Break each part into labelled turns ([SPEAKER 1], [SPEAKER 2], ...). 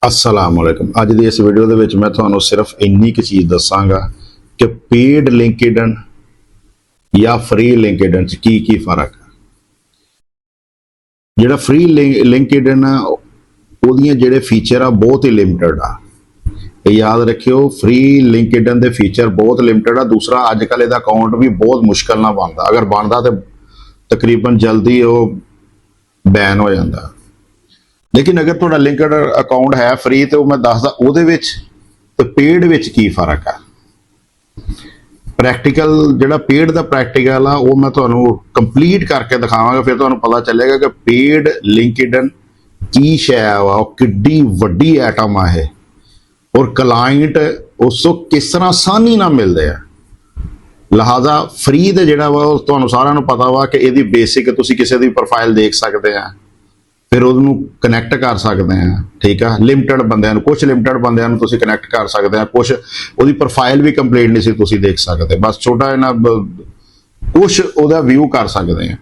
[SPEAKER 1] अस्सलाम वालेकुम। अज की इस वीडियो दे विच मैं तुहानू सिर्फ इन्नी की चीज़ दसांगा कि पेड लिंकडइन या फ्री लिंकडइन च की फर्क है। जिहड़ा फ्री लिंकडइन आ उहदियां जिहड़े फीचर आ बहुत ही लिमिटेड आ। ये याद रखियो, फ्री लिंकडइन दे फीचर बहुत लिमिटेड आ। दूसरा, अजकल इहदा अकाउंट भी बहुत मुश्किल नाल बनदा, अगर बनदा तो तकरीबन जल्दी वो बैन हो जाता। लेकिन अगर तुहाडा लिंकडइन अकाउंट है फ्री तो मैं दसदा उहदे विच ते पेड विच की फर्क है। प्रैक्टिकल जिहड़ा पेड दा प्रैक्टिकल आ वो मैं तुहानू कंप्लीट करके दिखावांगा, फिर तुहानू पता चलेगा कि पेड लिंकडइन की शै वा, किड्डी वड्डी आइटम आ है और क्लाइंट उस तो किस तरह आसानी नाल मिलदे आ। लिहाजा फ्री दे जिहड़ा वा तुहानू सारिआं नू पता वा कि इहदी बेसिक तुसीं किसी दी प्रोफाइल देख सकदे आ, फिर ਉਹਨੂੰ कनैक्ट कर सकते हैं। ठीक है, लिमिटेड बंदिਆਂ ਨੂੰ, कुछ लिमिटेड बंदिਆਂ ਨੂੰ ਤੁਸੀਂ कनैक्ट कर सकते हैं, कुछ ਉਹਦੀ प्रोफाइल भी कंप्लीट नहीं सी ਤੁਸੀਂ देख सकते, बस छोटा इन्ना कुछ ਉਹਦਾ व्यू कर सकते हैं।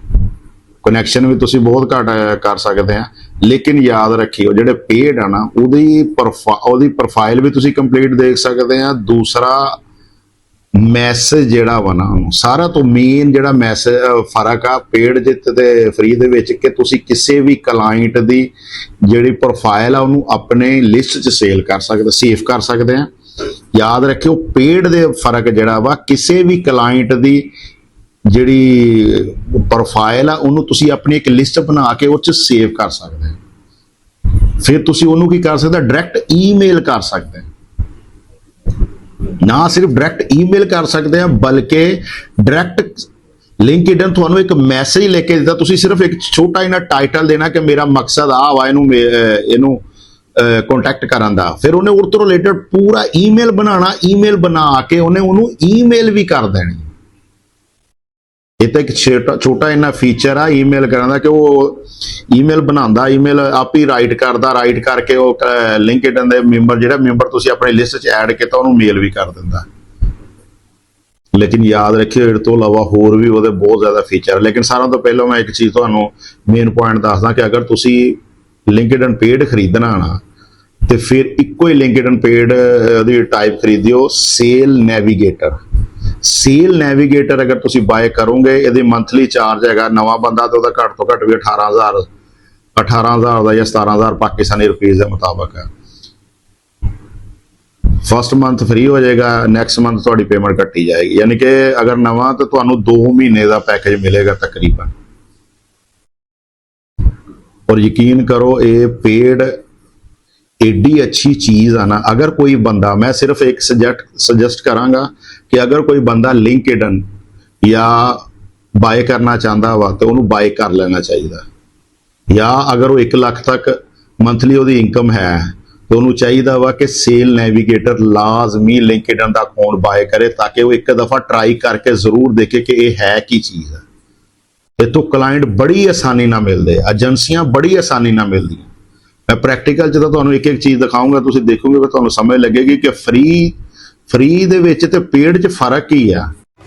[SPEAKER 1] कनैक्शन भी ਤੁਸੀਂ बहुत घट कर सकते हैं। लेकिन याद रखियो ਜਿਹੜੇ पेड है ना ਉਹਦੀ प्रोफाइल भी ਤੁਸੀਂ कंप्लीट देख सकते हैं। दूसरा, मैसेज जिहड़ा वा ना सारा तो मेन जिहड़ा मैसेज फर्क आ पेड ते फ्री दे विच कि तुसी किसी भी क्लाइंट दी जिहड़ी प्रोफाइल आ उहनूं अपने लिस्ट च सेल कर सकदे, सेव कर सकदे हैं। याद रखियो, पेड दे फर्क जिहड़ा वा किसी भी क्लाइंट दी जिहड़ी प्रोफाइल आ उहनूं तुसी अपनी एक लिस्ट बना के उह च सेव कर सकदे हैं। फिर तुसी उहनूं की कर सकदे, डायरैक्ट ईमेल कर सकदे हैं। ना सिर्फ डायरैक्ट ईमेल कर सकते हैं बल्कि डायरैक्ट लिंकडइन तुहानू एक मैसेज लेके दिता, तुसी सिर्फ एक छोटा इन्ना टाइटल देना कि मेरा मकसद आ वा इनू कॉन्टैक्ट करन दा, फिर उन्हें उस तो रिलेटेड पूरा ईमेल बनाना, ईमेल बना के उन्हें उन्होंने ईमेल भी कर देनी। ये तो एक छोटा इन्ना फीचर आ ईमेल करने कि वो ईमेल बनाता, ईमेल आप ही राइट करता, राइट करके वो लिंकडइन दे मैंबर जिहड़ा मैंबर तुसीं अपने लिस्ट च ऐड किया उन्होंने मेल भी कर दिंदा। लेकिन याद रखियो, इस तो इलावा होर भी वो बहुत ज़्यादा फीचर है। लेकिन सारों तो पहले मैं एक चीज़ तुहानू मेन पॉइंट दसदा कि अगर तुसीं लिंकडइन पेड खरीदना ना तो फिर इक्को ही लिंकडइन पेड दी टाइप खरीदियो, सेल नैविगेटर। सेल नैविगेटर अगर तुसी बाय करोगे, ये मंथली चार्ज है, नवा बंदा तो घट तो घट भी 18,000 का या 17,000 पाकिस्तानी रुपीज़ के मुताबिक है। फर्स्ट मंथ फ्री हो जाएगा, नैक्सट मंथ थोड़ी पेमेंट कट्टी जाएगी, यानी कि अगर नवा तो तुहानू 2 महीने का पैकेज मिलेगा तकरीबन। और यकीन करो ये पेड एडी अच्छी चीज़ है ना। अगर कोई बंदा, मैं सिर्फ एक सजेस्ट करांगा कि अगर कोई बंदा लिंकडइन या बाय करना चाहता वा तो उन्होंने बाय कर लेना चाहिए। या अगर वो 1 लाख तक मंथली वो इनकम है तो उन्होंने चाहिए वा कि सेल नैविगेटर लाजमी लिंकडइन का अकाउंट बाय करे, ताकि वो एक दफ़ा ट्राई करके जरूर देखे कि ये है की चीज़ है। ये तो क्लाइंट बड़ी आसानी ना मिलते, एजेंसियां बड़ी आसानी ना मिलती। मैं प्रैक्टिकल जो तुहानू एक एक चीज़ दिखाऊंगा, तुसीं देखोगे तो तुहानू समझ लगेगी कि फ्री दे विच ते पेड च फर्क ही है।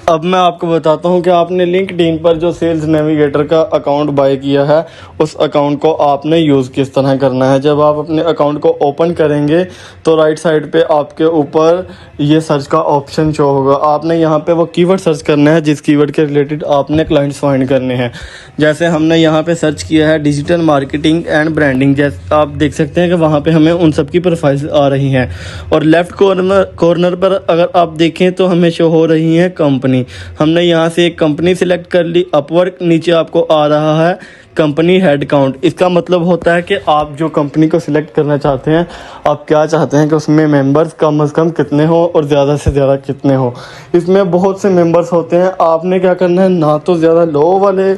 [SPEAKER 2] अब मैं आपको बताता हूं कि आपने लिंक्डइन पर जो सेल्स नेविगेटर का अकाउंट बाय किया है उस अकाउंट को आपने यूज़ किस तरह करना है। जब आप अपने अकाउंट को ओपन करेंगे तो राइट साइड पे आपके ऊपर ये सर्च का ऑप्शन शो होगा। आपने यहाँ पे वो कीवर्ड सर्च करना है जिस कीवर्ड के रिलेटेड आपने क्लाइंट्स फाइंड करने हैं। जैसे हमने यहाँ पे सर्च किया है डिजिटल मार्केटिंग एंड ब्रांडिंग, जैसे आप देख सकते हैं कि वहाँ पे हमें उन सब की प्रोफाइल्स आ रही हैं। और लेफ़्ट कॉर्नर पर अगर आप देखें तो हमें शो हो रही है कंपनी। हमने यहाँ से एक कंपनी सिलेक्ट कर ली। अपवर्क नीचे आपको आ रहा है कंपनी हेड काउंट। इसका मतलब होता है कि आप जो कंपनी को सिलेक्ट करना चाहते हैं, आप क्या चाहते हैं कि उसमें मेंबर्स कम से कम कितने हो और ज़्यादा से ज़्यादा कितने हो। इसमें बहुत से मेंबर्स होते हैं, आपने क्या करना है, ना तो ज़्यादा लो वाले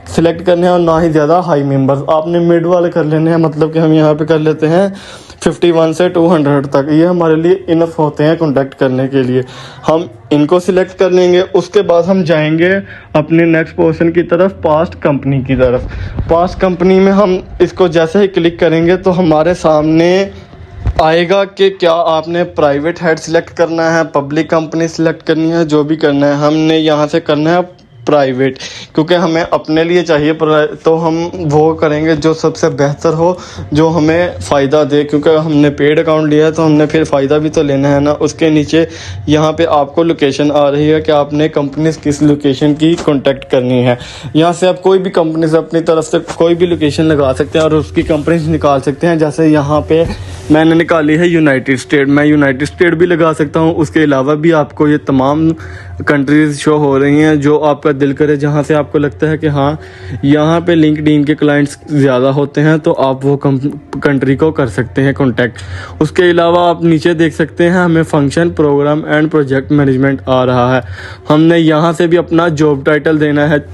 [SPEAKER 2] सिलेक्ट करने हैं और ना ही ज़्यादा हाई मेंबर्स, आपने मिड वाले कर लेने हैं। मतलब कि हम यहाँ पे कर लेते हैं 51 से 200 तक, ये हमारे लिए इनफ होते हैं कॉन्टैक्ट करने के लिए। हम इनको सिलेक्ट कर लेंगे। उसके बाद हम जाएंगे अपने नेक्स्ट पोर्शन की तरफ, पास्ट कंपनी की तरफ। पास्ट कंपनी में हम इसको जैसे ही क्लिक करेंगे तो हमारे सामने आएगा कि क्या आपने प्राइवेट हेड सिलेक्ट करना है, पब्लिक कंपनी सिलेक्ट करनी है, जो भी करना है। हमने यहाँ से करना है प्राइवेट, क्योंकि हमें अपने लिए चाहिए तो हम वो करेंगे जो सबसे बेहतर हो, जो हमें फ़ायदा दे, क्योंकि हमने पेड अकाउंट लिया है तो हमने फिर फ़ायदा भी तो लेना है ना। उसके नीचे यहाँ पे आपको लोकेशन आ रही है कि आपने कंपनी किस लोकेशन की कांटेक्ट करनी है। यहाँ से आप कोई भी कंपनी से अपनी तरफ से कोई भी लोकेशन लगा सकते हैं और उसकी कंपनी निकाल सकते हैं। जैसे यहाँ पे मैंने निकाली है यूनाइटेड स्टेट, मैं यूनाइटेड स्टेट भी लगा सकता हूँ। उसके अलावा भी आपको ये तमाम कंट्रीज़ शो हो रही हैं जो आपका दिल करे, जहाँ से आपको लगता है कि हाँ यहाँ पे लिंक्डइन के क्लाइंट्स ज़्यादा होते हैं तो आप वो कंट्री को कर सकते हैं कांटेक्ट। उसके अलावा आप नीचे देख सकते हैं हमें function, program and project management आ रहा है। हमने यहाँ से भी अपना जॉब टाइटल देना है।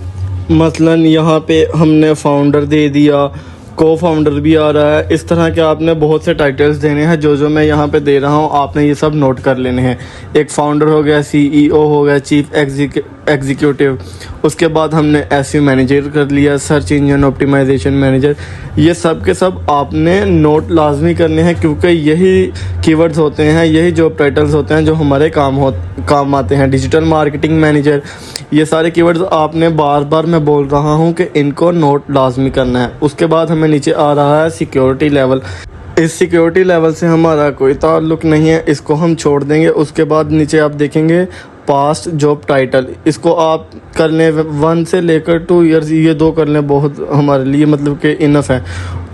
[SPEAKER 2] मसलन यहाँ पे हमने फाउंडर दे दिया, को फाउंडर भी आ रहा है। इस तरह के आपने बहुत से टाइटल्स देने हैं जो मैं यहाँ पे दे रहा हूँ, आपने ये सब नोट कर लेने हैं। एक फाउंडर हो गया, CEO हो गया, चीफ एग्जीक्यूटिव। उसके बाद हमने SEO मैनेजर कर लिया, सर्च इंजन ऑप्टिमाइजेशन मैनेजर। ये सब के सब आपने नोट लाजमी करने हैं, क्योंकि यही कीवर्ड्स होते हैं, यही जॉब टाइटल्स होते हैं जो हमारे काम आते हैं। डिजिटल मार्केटिंग मैनेजर, ये सारे कीवर्ड्स आपने बार बार मैं बोल रहा हूँ कि इनको नोट लाजमी करना है। उसके बाद हमें नीचे आ रहा है सिक्योरिटी लेवल। इस सिक्योरिटी लेवल से हमारा कोई ताल्लुक़ नहीं है, इसको हम छोड़ देंगे। उसके बाद नीचे आप देखेंगे पास्ट जॉब टाइटल, इसको आप कर लें 1 से लेकर 2 ईयर्स, ये 2 कर लें, बहुत हमारे लिए मतलब कि इनफ है।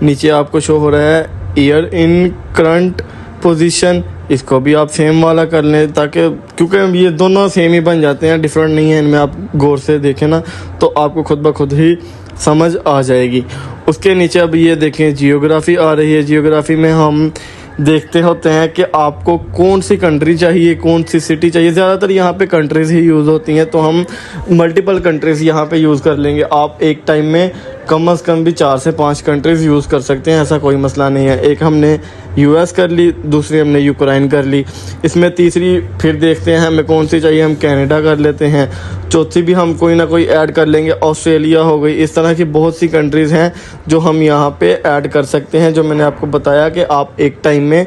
[SPEAKER 2] नीचे आपको शो हो रहा है ईयर इन करंट पोजीशन, इसको भी आप सेम वाला कर लें, ताकि क्योंकि ये दोनों सेम ही बन जाते हैं, डिफरेंट नहीं है इनमें। आप गौर से देखें ना तो आपको खुद ब खुद ही समझ आ जाएगी। उसके नीचे अब ये देखें जियोग्राफी आ रही है। जियोग्राफी में हम देखते होते हैं कि आपको कौन सी कंट्री चाहिए, कौन सी सिटी चाहिए। ज़्यादातर यहाँ पे कंट्रीज़ ही यूज़ होती हैं, तो हम मल्टीपल कंट्रीज़ यहाँ पे यूज़ कर लेंगे। आप एक टाइम में कम से कम भी 4 से 5 कंट्रीज़ यूज़ कर सकते हैं, ऐसा कोई मसला नहीं है। एक हमने US कर ली, दूसरी हमने यूक्रेन कर ली। इसमें तीसरी फिर देखते हैं हमें कौन सी चाहिए, हम कनाडा कर लेते हैं। चौथी भी हम कोई ना कोई ऐड कर लेंगे, ऑस्ट्रेलिया हो गई। इस तरह की बहुत सी कंट्रीज़ हैं जो हम यहाँ पे ऐड कर सकते हैं, जो मैंने आपको बताया कि आप एक टाइम में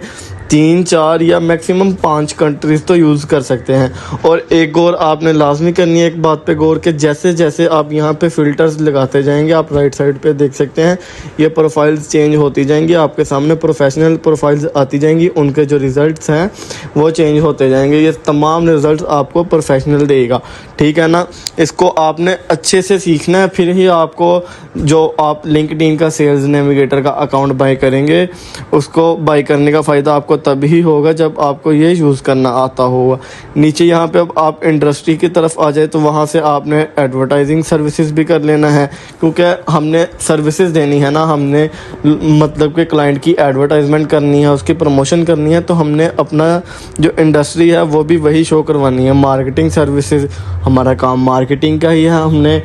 [SPEAKER 2] 3, 4 या मैक्सिमम 5 कंट्रीज़ तो यूज़ कर सकते हैं। और एक गौर आपने लाजमी करनी है एक बात पे गौर के, जैसे जैसे आप यहाँ पे फ़िल्टर्स लगाते जाएंगे, आप राइट साइड पे देख सकते हैं ये प्रोफाइल्स चेंज होती जाएंगी, आपके सामने प्रोफेशनल प्रोफाइल्स आती जाएंगी, उनके जो रिज़ल्ट्स हैं वो चेंज होते जाएंगे। ये तमाम रिज़ल्ट आपको प्रोफेशनल देगा, ठीक है ना। इसको आपने अच्छे से सीखना है, फिर ही आपको जो आप लिंक्डइन का सेल्स नेविगेटर का अकाउंट बाय करेंगे, उसको बाय करने का फ़ायदा आपको तभी होगा जब आपको ये यूज़ करना आता होगा। नीचे यहाँ पे अब आप इंडस्ट्री की तरफ आ जाए तो वहाँ से आपने एडवर्टाइजिंग सर्विसेज भी कर लेना है, क्योंकि हमने सर्विसेज देनी है ना, हमने मतलब कि क्लाइंट की एडवर्टाइजमेंट करनी है, उसकी प्रमोशन करनी है, तो हमने अपना जो इंडस्ट्री है वो भी वही शो करवानी है। मार्केटिंग सर्विसेज, हमारा काम मार्केटिंग का ही है। हमने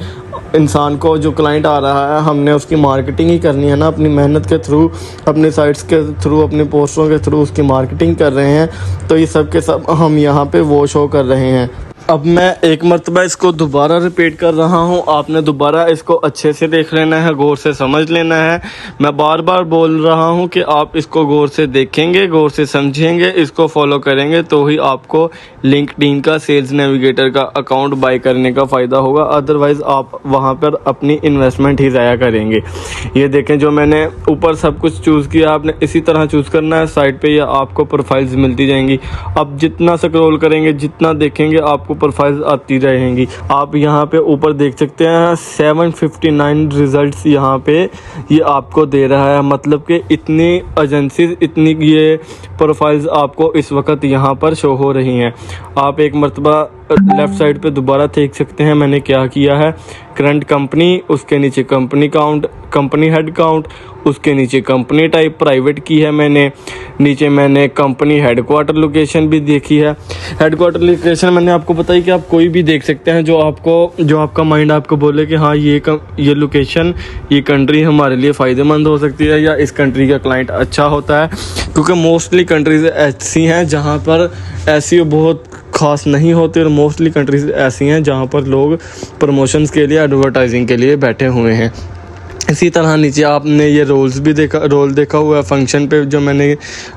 [SPEAKER 2] इंसान को जो क्लाइंट आ रहा है हमने उसकी मार्केटिंग ही करनी है ना, अपनी मेहनत के थ्रू, अपने साइट्स के थ्रू, अपने पोस्टरों के थ्रू उसकी मार्केटिंग कर रहे हैं। तो ये सब के सब हम यहाँ पे वो शो कर रहे हैं। अब मैं एक मरतबा इसको दोबारा रिपीट कर रहा हूँ, आपने दोबारा इसको अच्छे से देख लेना है, गौर से समझ लेना है। मैं बार बार बोल रहा हूँ कि आप इसको गौर से देखेंगे, गौर से समझेंगे, इसको फॉलो करेंगे तो ही आपको लिंक्डइन का सेल्स नेविगेटर का अकाउंट बाय करने का फ़ायदा होगा। अदरवाइज़ आप वहाँ पर अपनी इन्वेस्टमेंट ही ज़ाया करेंगे। ये देखें जो मैंने ऊपर सब कुछ चूज़ किया, आपने इसी तरह चूज़ करना है। साइड पे ये आपको प्रोफाइल्स मिलती जाएंगी। अब जितना स्क्रॉल करेंगे, जितना देखेंगे, आपको प्रोफाइल्स आती रहेंगी। आप यहाँ पे ऊपर देख सकते हैं 759 रिजल्ट्स यहाँ पे ये आपको दे रहा है। मतलब कि इतनी एजेंसीज, इतनी ये प्रोफाइल्स आपको इस वक्त यहाँ पर शो हो रही हैं। आप एक मरतबा लेफ़्ट साइड पे दोबारा देख सकते हैं मैंने क्या किया है। करंट कंपनी, उसके नीचे company count, company head count, उसके नीचे कंपनी टाइप प्राइवेट की है मैंने। नीचे मैंने कंपनी हेडक्वार्टर लोकेशन भी देखी है। हेडक्वार्टर लोकेशन मैंने आपको बताई कि आप कोई भी देख सकते हैं जो आपका माइंड आपको बोले कि हाँ ये लोकेशन, ये कंट्री हमारे लिए फ़ायदेमंद हो सकती है, या इस कंट्री का क्लाइंट अच्छा होता है। क्योंकि मोस्टली कंट्रीज़ ऐसी हैं जहाँ पर SEO बहुत ख़ास नहीं होते, और मोस्टली कंट्रीज़ ऐसी हैं जहाँ पर लोग प्रमोशंस के लिए, एडवर्टाइजिंग के लिए बैठे हुए हैं। इसी तरह नीचे आपने ये रोल देखा हुआ है फंक्शन पे, जो मैंने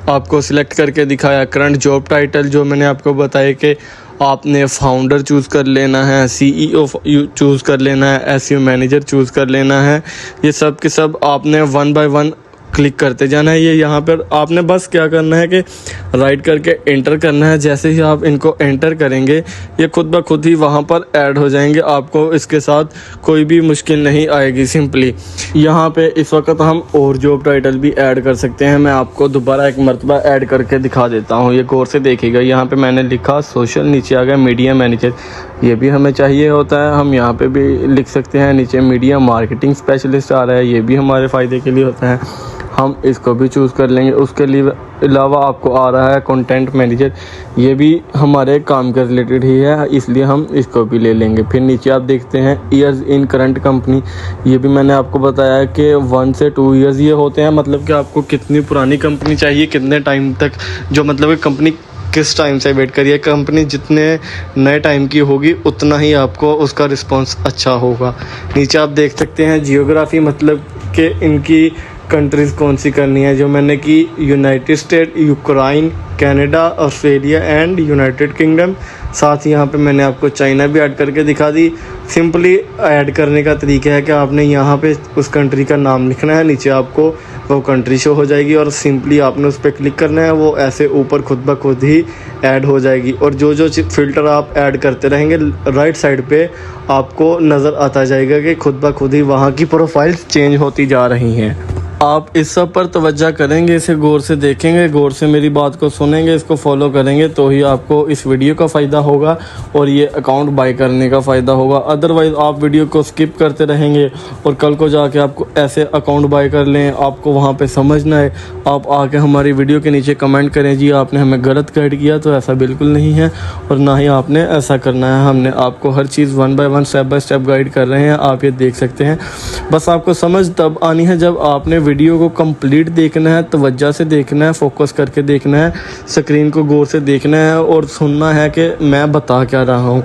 [SPEAKER 2] आपको सिलेक्ट करके दिखाया। करंट जॉब टाइटल जो मैंने आपको बताया कि आपने फाउंडर चूज़ कर लेना है, CEO चूज़ कर लेना है, SEO मैनेजर चूज़ कर लेना है। ये सब के सब आपने 1 बाय 1 क्लिक करते जाना है। ये यहाँ पर आपने बस क्या करना है कि राइट करके एंटर करना है। जैसे ही आप इनको एंटर करेंगे ये खुद ब खुद ही वहाँ पर ऐड हो जाएंगे। आपको इसके साथ कोई भी मुश्किल नहीं आएगी। सिंपली यहाँ पे इस वक्त हम और जॉब टाइटल भी ऐड कर सकते हैं। मैं आपको दोबारा एक मरतबा ऐड करके दिखा देता हूँ, ये गौर से देखिएगा। यहाँ पे मैंने लिखा सोशल, नीचे आ गया मीडिया मैनेजर, ये भी हमें चाहिए होता है, हम यहाँ पे भी लिख सकते हैं। नीचे मीडिया मार्केटिंग स्पेशलिस्ट आ रहा है, ये भी हमारे फ़ायदे के लिए होता है, हम इसको भी चूज़ कर लेंगे। उसके लिए अलावा आपको आ रहा है कंटेंट मैनेजर, ये भी हमारे काम के रिलेटेड ही है, इसलिए हम इसको भी ले लेंगे। फिर नीचे आप देखते हैं ईयर्स इन करंट कंपनी, ये भी मैंने आपको बताया कि 1 से 2 ईयर्स ये होते हैं, मतलब कि आपको कितनी पुरानी कंपनी चाहिए, कितने टाइम तक, जो मतलब कि कंपनी किस टाइम से वेट करिए। कंपनी जितने नए टाइम की होगी उतना ही आपको उसका रिस्पांस अच्छा होगा। नीचे आप देख सकते हैं जियोग्राफी, मतलब कि इनकी कंट्रीज़ कौन सी करनी है, जो मैंने की United state, Ukraine, Canada, Australia and United kingdom. साथ ही यहाँ पे मैंने आपको चाइना भी ऐड करके दिखा दी। सिंपली ऐड करने का तरीका है कि आपने यहाँ पे उस कंट्री का नाम लिखना है, नीचे आपको वो कंट्री शो हो जाएगी और सिंपली आपने उस पर क्लिक करना है, वो ऐसे ऊपर खुद ब खुद ही ऐड हो जाएगी। और जो जो फ़िल्टर आप ऐड करते रहेंगे राइट साइड पे आपको नज़र आता जाएगा कि खुद ब खुद ही वहाँ की प्रोफाइल्स चेंज होती जा रही हैं। आप इस सब पर तवज्जो करेंगे, इसे गौर से देखेंगे, गौर से मेरी बात को सुनेंगे, इसको फॉलो करेंगे तो ही आपको इस वीडियो का फ़ायदा होगा और ये अकाउंट बाय करने का फ़ायदा होगा। अदरवाइज़ आप वीडियो को स्किप करते रहेंगे और कल को जाके आपको ऐसे अकाउंट बाय कर लें, आपको वहाँ पे समझ ना आए, आप आके हमारी वीडियो के नीचे कमेंट करें जी आपने हमें गलत गाइड किया, तो ऐसा बिल्कुल नहीं है और ना ही आपने ऐसा करना है। हमने आपको हर चीज़ 1 by 1 step by step guide कर रहे हैं, आप ये देख सकते हैं। बस आपको समझ तब आनी है जब आपने वीडियो को कंप्लीट देखना है, तवज्जो से देखना है, फोकस करके देखना है, स्क्रीन को गौर से देखना है और सुनना है कि मैं बता क्या रहा हूँ।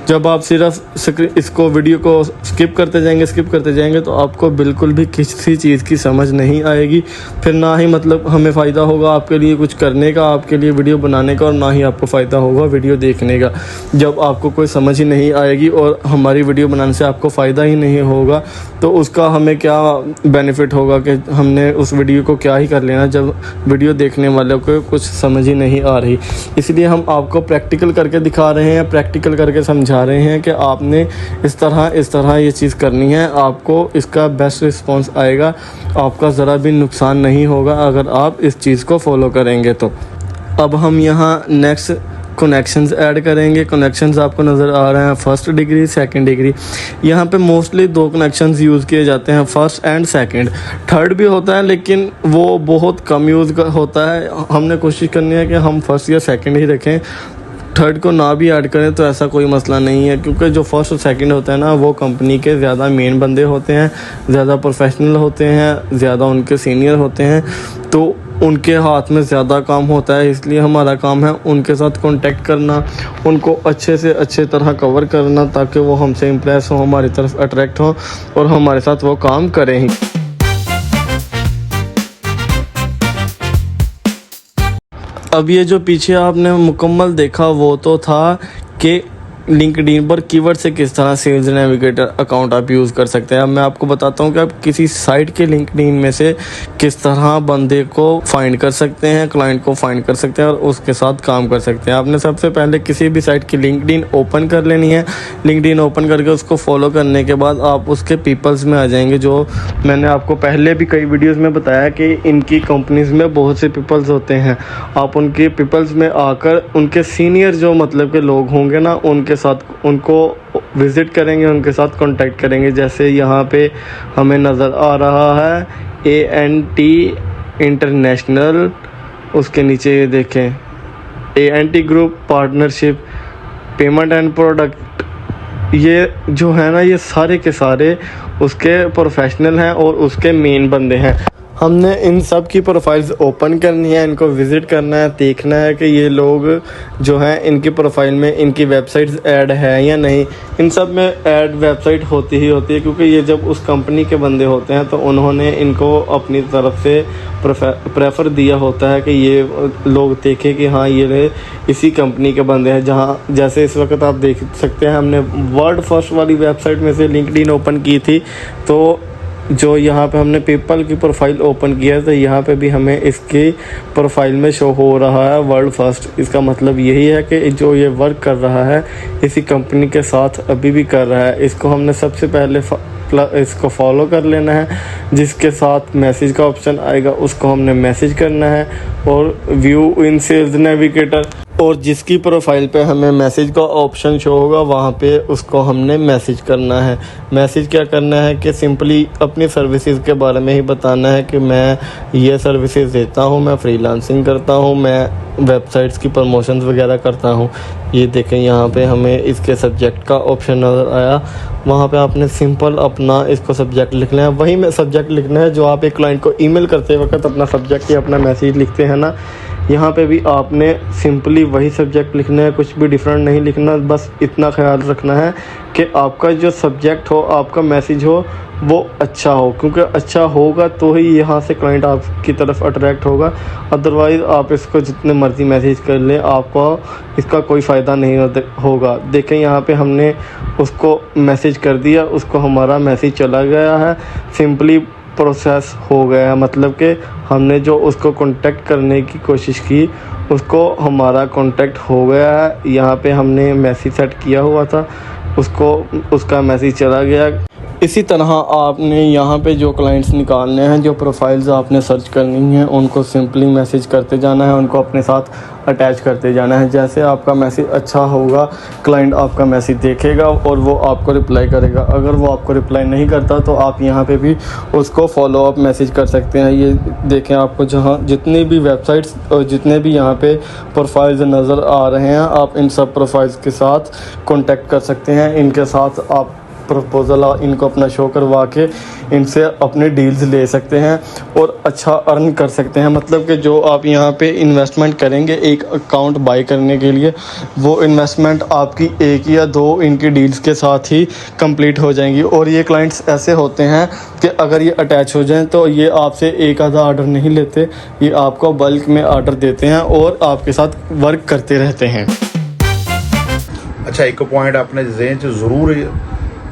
[SPEAKER 2] जब आप सिर्फ इसको वीडियो को स्किप करते जाएंगे तो आपको बिल्कुल भी किसी चीज़ की समझ नहीं आएगी, फिर ना ही मतलब हमें फ़ायदा होगा आपके लिए कुछ करने का, आपके लिए वीडियो बनाने का, और ना ही आपको फ़ायदा होगा वीडियो देखने का। जब आपको कोई समझ ही नहीं आएगी और हमारी वीडियो बनाने से आपको फ़ायदा ही नहीं होगा तो उसका हमें क्या बेनिफिट होगा कि हमने उस वीडियो को क्या ही कर लेना जब वीडियो देखने वालों को कुछ समझ ही नहीं आ रही। इसलिए हम आपको प्रैक्टिकल करके दिखा रहे हैं, प्रैक्टिकल करके समझा रहे हैं कि आपने इस तरह ये चीज़ करनी है, आपको इसका बेस्ट रिस्पांस आएगा, आपका ज़रा भी नुकसान नहीं होगा अगर आप इस चीज़ को फॉलो करेंगे तो। अब हम यहाँ नेक्स्ट कनेक्शंस ऐड करेंगे। कनेक्शंस आपको नज़र आ रहे हैं, फर्स्ट डिग्री, सेकंड डिग्री। यहाँ पे मोस्टली 2 कनेक्शंस यूज़ किए जाते हैं, फर्स्ट एंड सेकंड। थर्ड भी होता है लेकिन वो बहुत कम यूज़ होता है। हमने कोशिश करनी है कि हम फर्स्ट या सेकंड ही रखें, थर्ड को ना भी ऐड करें तो ऐसा कोई मसला नहीं है, क्योंकि जो फर्स्ट और सेकंड होता है ना वो कंपनी के ज़्यादा मेन बंदे होते हैं, ज़्यादा प्रोफेशनल होते हैं, ज़्यादा उनके सीनियर होते हैं, तो उनके हाथ में ज़्यादा काम होता है। इसलिए हमारा काम है उनके साथ कांटेक्ट करना, उनको अच्छे से अच्छे तरह कवर करना ताकि वो हमसे इम्प्रेस हो, हमारी तरफ अट्रैक्ट हो और हमारे साथ वो काम करें ही। अब ये जो पीछे आपने मुकम्मल देखा वो तो था कि लिंक्डइन पर कीवर्ड से किस तरह सेल्स नेविगेटर अकाउंट आप यूज़ कर सकते हैं। अब मैं आपको बताता हूँ कि आप किसी साइट के लिंक्डइन में से किस तरह बंदे को फाइंड कर सकते हैं, क्लाइंट को फाइंड कर सकते हैं और उसके साथ काम कर सकते हैं। आपने सबसे पहले किसी भी साइट की लिंक्डइन ओपन कर लेनी है। लिंक्डइन ओपन करके उसको फॉलो करने के बाद आप उसके पीपल्स में आ जाएंगे। जो मैंने आपको पहले भी कई वीडियोज़ में बताया कि इनकी कंपनीज़ में बहुत से पीपल्स होते हैं। आप उनके पीपल्स में आकर उनके सीनियर जो मतलब के लोग होंगे ना उनके साथ उनको विज़िट करेंगे, उनके साथ कांटेक्ट करेंगे। जैसे यहाँ पे हमें नज़र आ रहा है ANT इंटरनेशनल, उसके नीचे ये देखें ANT group partnership, payment and product, ये जो है ना ये सारे के सारे उसके प्रोफेशनल हैं और उसके मेन बंदे हैं। हमने इन सब की प्रोफाइल्स ओपन करनी है, इनको विज़िट करना है, देखना है कि ये लोग जो हैं इनकी प्रोफाइल में इनकी वेबसाइट्स ऐड है या नहीं। इन सब में ऐड वेबसाइट होती ही होती है, क्योंकि ये जब उस कंपनी के बंदे होते हैं तो उन्होंने इनको अपनी तरफ से प्रेफर दिया होता है कि ये लोग देखें कि हाँ ये इसी कंपनी के बंदे हैं। जहाँ जैसे इस वक्त आप देख सकते हैं, हमने वर्ल्ड फर्स्ट वाली वेबसाइट में से लिंक्डइन ओपन की थी, तो जो यहाँ पे हमने पेपल की प्रोफाइल ओपन किया है तो यहाँ पे भी हमें इसकी प्रोफाइल में शो हो रहा है वर्ल्ड फर्स्ट। इसका मतलब यही है कि जो ये वर्क कर रहा है इसी कंपनी के साथ अभी भी कर रहा है। इसको हमने सबसे पहले इसको फॉलो कर लेना है, जिसके साथ मैसेज का ऑप्शन आएगा उसको हमने मैसेज करना है, और व्यू इन सेल्स नेविगेटर, और जिसकी प्रोफाइल पे हमें मैसेज का ऑप्शन शो होगा वहाँ पे उसको हमने मैसेज करना है। मैसेज क्या करना है कि सिंपली अपनी सर्विसेज के बारे में ही बताना है कि मैं ये सर्विसेज देता हूँ, मैं फ्रीलांसिंग करता हूँ, मैं वेबसाइट्स की प्रमोशंस वगैरह करता हूँ। ये देखें यहाँ पे हमें इसके सब्जेक्ट का ऑप्शन नज़र आया, वहाँ पे आपने सिंपल अपना इसको सब्जेक्ट लिखना है। वही में सब्जेक्ट लिखना है जो आप एक क्लाइंट को ईमेल करते वक्त अपना सब्जेक्ट या अपना मैसेज लिखते हैं ना, यहाँ पे भी आपने सिंपली वही सब्जेक्ट लिखना है, कुछ भी डिफरेंट नहीं लिखना। बस इतना ख्याल रखना है कि आपका जो सब्जेक्ट हो, आपका मैसेज हो, वो अच्छा हो, क्योंकि अच्छा होगा तो ही यहाँ से क्लाइंट आपकी तरफ अट्रैक्ट होगा। अदरवाइज़ आप इसको जितने मर्ज़ी मैसेज कर लें, आपको इसका कोई फ़ायदा नहीं होगा। देखें यहाँ पे हमने उसको मैसेज कर दिया, उसको हमारा मैसेज चला गया है, सिंपली प्रोसेस हो गया है। मतलब कि हमने जो उसको कांटेक्ट करने की कोशिश की उसको हमारा कांटेक्ट हो गया है। यहाँ पे हमने मैसेज सेट किया हुआ था, उसको उसका मैसेज चला गया। इसी तरह आपने यहाँ पे जो क्लाइंट्स निकालने हैं, जो प्रोफाइल्स आपने सर्च करनी है, उनको सिंपली मैसेज करते जाना है, उनको अपने साथ अटैच करते जाना है। जैसे आपका मैसेज अच्छा होगा, क्लाइंट आपका मैसेज देखेगा और वो आपको रिप्लाई करेगा। अगर वो आपको रिप्लाई नहीं करता तो आप यहाँ पे भी उसको फॉलो अप मैसेज कर सकते हैं। ये देखें, आपको जहाँ जितनी भी वेबसाइट्स और जितने भी यहाँ पे प्रोफाइल्स नज़र आ रहे हैं, आप इन सब प्रोफाइल्स के साथ कॉन्टेक्ट कर सकते हैं। इनके साथ आप प्रपोज़ल इनको अपना शो करवा के इनसे अपने डील्स ले सकते हैं और अच्छा अर्न कर सकते हैं। मतलब कि जो आप यहाँ पे इन्वेस्टमेंट करेंगे एक अकाउंट बाय करने के लिए, वो इन्वेस्टमेंट आपकी एक या दो इनकी डील्स के साथ ही कंप्लीट हो जाएंगी। और ये क्लाइंट्स ऐसे होते हैं कि अगर ये अटैच हो जाएं तो ये आपसे एक आधा ऑर्डर नहीं लेते, ये आपको बल्क में ऑर्डर देते हैं और आपके साथ वर्क करते रहते हैं।
[SPEAKER 1] अच्छा, एक पॉइंट अपने ज़हन 'ਚ ਜ਼ਰੂਰ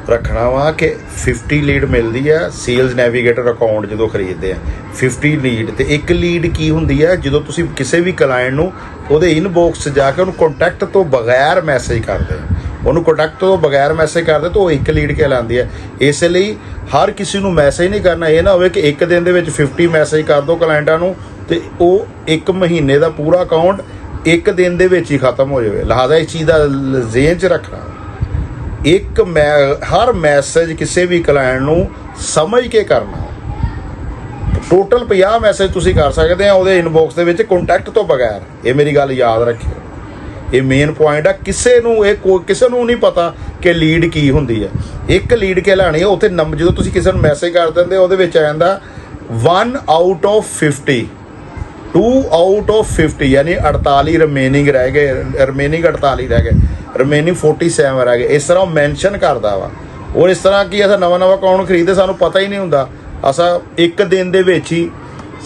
[SPEAKER 1] ਰੱਖਣਾ ਵਾ ਕਿ 50 ਲੀਡ ਮਿਲਦੀ ਹੈ ਸੇਲਸ ਨੈਵੀਗੇਟਰ ਅਕਾਊਂਟ ਜਦੋਂ ਖਰੀਦਦੇ ਆ। 50 ਲੀਡ ਤੇ ਇੱਕ ਲੀਡ ਕੀ ਹੁੰਦੀ ਹੈ, ਜਦੋਂ ਤੁਸੀਂ ਕਿਸੇ ਵੀ ਕਲਾਇੰਟ ਨੂੰ ਉਹਦੇ ਇਨਬਾਕਸ 'ਚ ਜਾ ਕੇ ਉਹਨੂੰ ਕੰਟੈਕਟ ਤੋਂ ਬਗੈਰ ਮੈਸੇਜ ਕਰਦੇ ਆ, ਉਹਨੂੰ ਕੰਟੈਕਟ ਤੋਂ ਬਗੈਰ ਮੈਸੇਜ ਕਰਦੇ ਤਾਂ ਉਹ ਇੱਕ ਲੀਡ ਕਹਿਲਾਉਂਦੀ ਹੈ। ਇਸ ਲਈ ਹਰ ਕਿਸੇ ਨੂੰ ਮੈਸੇਜ ਨਹੀਂ ਕਰਨਾ। ਇਹ ਨਾ ਹੋਵੇ ਕਿ ਇੱਕ ਦਿਨ ਦੇ ਵਿੱਚ 50 ਮੈਸੇਜ ਕਰ ਦਿਓ ਕਲਾਇੰਟਾਂ ਨੂੰ ਤੇ ਉਹ ਇੱਕ ਮਹੀਨੇ ਦਾ ਪੂਰਾ ਅਕਾਊਂਟ ਇੱਕ ਦਿਨ ਦੇ ਵਿੱਚ ਹੀ ਖਤਮ ਹੋ ਜਾਵੇ। ਲਿਹਾਜ਼ਾ ਇਸ ਚੀਜ਼ ਦਾ ਜ਼ਹਨ 'ਚ ਰੱਖਣਾ, ਇੱਕ ਹਰ ਮੈਸੇਜ ਕਿਸੇ ਵੀ ਕਲਾਇੰਟ ਨੂੰ ਸਮਝ ਕੇ ਕਰਨਾ। ਟੋਟਲ 50 ਮੈਸੇਜ ਤੁਸੀਂ ਕਰ ਸਕਦੇ ਆ ਉਹਦੇ ਇਨਬਾਕਸ ਦੇ ਵਿੱਚ ਕੰਟੈਕਟ ਤੋਂ ਬਗੈਰ। ਇਹ ਮੇਰੀ ਗੱਲ ਯਾਦ ਰੱਖਿਓ, ਇਹ ਮੇਨ ਪੁਆਇੰਟ ਆ। ਕਿਸੇ ਨੂੰ ਨਹੀਂ ਪਤਾ ਕਿ ਲੀਡ ਕੀ ਹੁੰਦੀ ਹੈ। ਇੱਕ ਲੀਡ ਕਹਿਲਾਣੀ ਹੈ, ਉੱਥੇ ਨੰਬਰ ਜਦੋਂ ਤੁਸੀਂ ਕਿਸੇ ਨੂੰ ਮੈਸੇਜ ਕਰ ਦਿੰਦੇ ਉਹਦੇ ਵਿੱਚ ਆ ਜਾਂਦਾ 1 ਆਊਟ ਆਫ 50, 2 ਆਊਟ ਆਫ 50, यानी 48 ਰਿਮੇਨਿੰਗ ਰਹਿ ਗਏ, ਰਿਮੇਨਿੰਗ 48 ਰਹਿ ਗਏ, ਰਿਮੇਨਿੰਗ 47 ਰਹਿ ਗਏ। ਇਸ ਤਰ੍ਹਾਂ ਉਹ ਮੈਂਸ਼ਨ ਕਰਦਾ ਵਾ। ਔਰ ਇਸ ਤਰ੍ਹਾਂ ਕੀ ਅਸਾਂ ਨਵਾਂ ਅਕਾਊਂਟ ਖਰੀਦਦੇ, ਸਾਨੂੰ ਪਤਾ ਹੀ ਨਹੀਂ ਹੁੰਦਾ, ਅਸਾਂ ਇੱਕ ਦਿਨ ਦੇ ਵਿੱਚ ਹੀ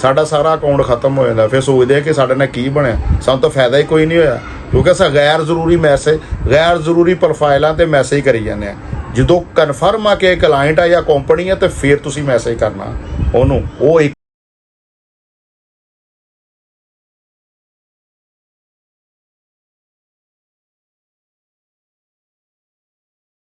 [SPEAKER 1] ਸਾਡਾ ਸਾਰਾ ਅਕਾਊਂਟ ਖਤਮ ਹੋ ਜਾਂਦਾ। ਫਿਰ ਸੋਚਦੇ ਆ ਕਿ ਸਾਡੇ ਨਾਲ ਕੀ ਬਣਿਆ, ਸਾਨੂੰ ਤਾਂ ਫਾਇਦਾ ਹੀ ਕੋਈ ਨਹੀਂ ਹੋਇਆ, ਕਿਉਂਕਿ ਅਸਾਂ ਗੈਰ ਜ਼ਰੂਰੀ ਮੈਸੇਜ, ਗੈਰ ਜ਼ਰੂਰੀ ਪ੍ਰੋਫਾਈਲਾਂ 'ਤੇ ਮੈਸੇਜ ਕਰੀ ਜਾਂਦੇ ਆ। ਜਦੋਂ ਕਨਫਰਮ ਆ ਕਿ ਕਲਾਇੰਟ ਆ ਜਾਂ ਕੰਪਨੀ ਆ, ਤਾਂ ਫਿਰ ਤੁਸੀਂ ਮੈਸੇਜ ਕਰਨਾ ਉਹਨੂੰ। ਉਹ ਇੱਕ